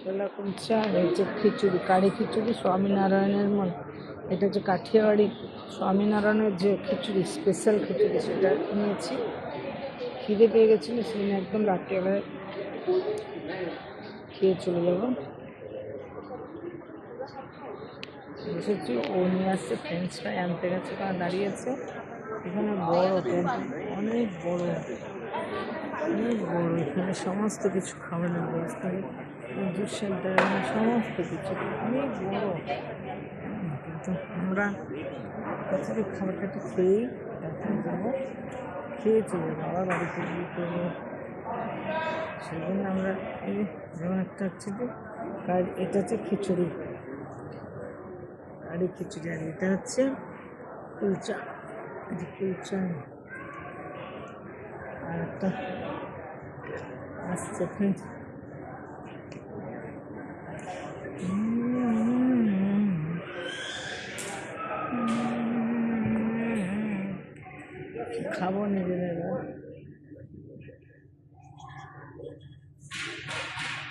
ছোলা কুলচা আর হচ্ছে খিচুড়ি, কারি খিচুড়ি স্বামীনারায়ণের এটা হচ্ছে কাঠিয়াবাড়ি স্বামীনারায়ণের যে খিচুড়ি, স্পেশাল খিচুড়ি, সেটা নিয়েছি। খিদে পেয়ে গেছিলো, সেই জন্য একদম রাত্রিবেলায় খেয়ে চলে যাবো। এসেছি, ও নিয়ে আসছে ফ্রেঞ্চ ফ্রাই আনতে গেছে, কারণ দাঁড়িয়েছে এখানে বড় ক্যান্টিন, অনেক বড় অনেক বড়। এখানে সমস্ত কিছু খাবারের ব্যবস্থা, জুস সেন্টার, এখানে সমস্ত কিছু অনেক বড়। কিন্তু আমরা কাছে খাবারটা একটু খেয়েই তারপরে যাবো, খেয়ে চলে যাবো, আবার বাড়িতে গিয়ে করবো। সেই জন্য আমরা এই যেমন একটা হচ্ছে যে এটা হচ্ছে খিচুড়ি, কারি খিচুড়ি, আর এটা হচ্ছে কুলচা, কুলচা। আর একটা আসছে ফ্রেঞ্চ, খাবো নিজেদের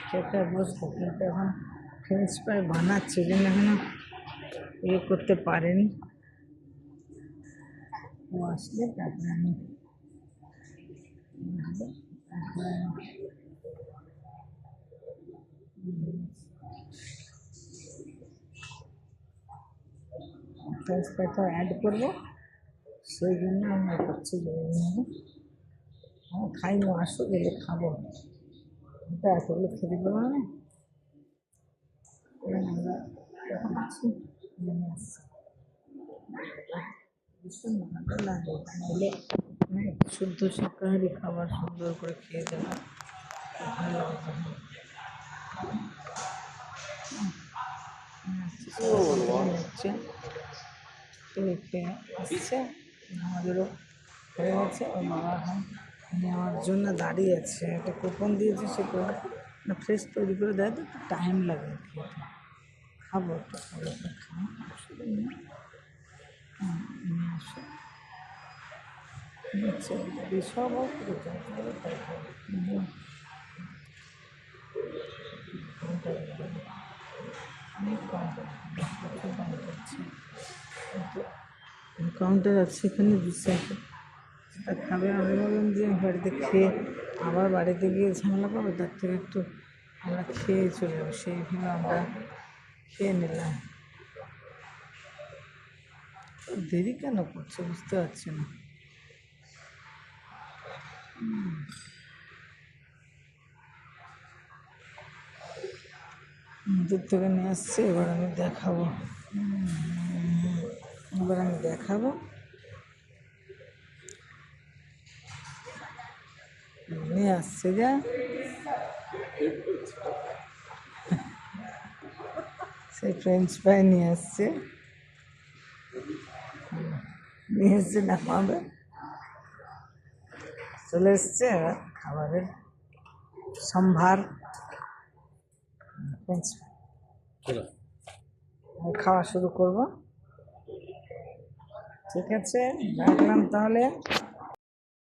খেতে বসবো, কিন্তু এখন ফ্রেঞ্চ ফ্রাই বানাচ্ছে, জন্য এখনো ইয়ে করতে পারেনি। ও আসলে তারপরে আমি ফ্রেঞ্চ ফ্রাইটা অ্যাড করবো, সেই জন্য আমি করছি যে আমি খাইনি, আসো গেলে খাবো, এটা এতগুলো খেতে পারবো না। আমরা এখন আছি, নেমে আসছি, ভীষণ ভালো লাগে এখানে এলে, শুদ্ধ শাকাহারি খাবার সুন্দর করে খেয়ে যাওয়া ভালো হচ্ছে। তো আসছে, আমাদেরও হয়ে গেছে, ওর বাবা এখন নেওয়ার জন্য দাঁড়িয়ে আছে। একটা কুপন দিয়েছে, সে কুপন ফ্রেশ তৈরি করে দেয়, তো একটু টাইম লাগে খেতে। খাবো একটু পরে, খাবো, অসুবিধা নেই, নিয়ে আসো, সব অনেক কাউন্টার আছে এখানে, দিচ্ছে সেটা খাবে। আমি বললাম যে বাড়িতে খেয়ে আবার বাড়িতে গিয়ে ঝামেলা পাবো, তার থেকে একটু আমরা খেয়ে চলে যাবো, সেই ভেবে আমরা খেয়ে নিলাম। দেরি কেন করছে বুঝতে পারছি না। দূর থেকে নিয়ে আসছে, এবার আমি দেখাবো, নিয়ে আসছে যা, সেই ফ্রেঞ্চ ফ্রাই নিয়ে আসছে, না পাবে, চলে এসছে এবার খাবারের সম্ভার। ফ্রেঞ্চ ফ্রাই খাওয়া শুরু করব। ঠিক আছে, রাখলাম তাহলে।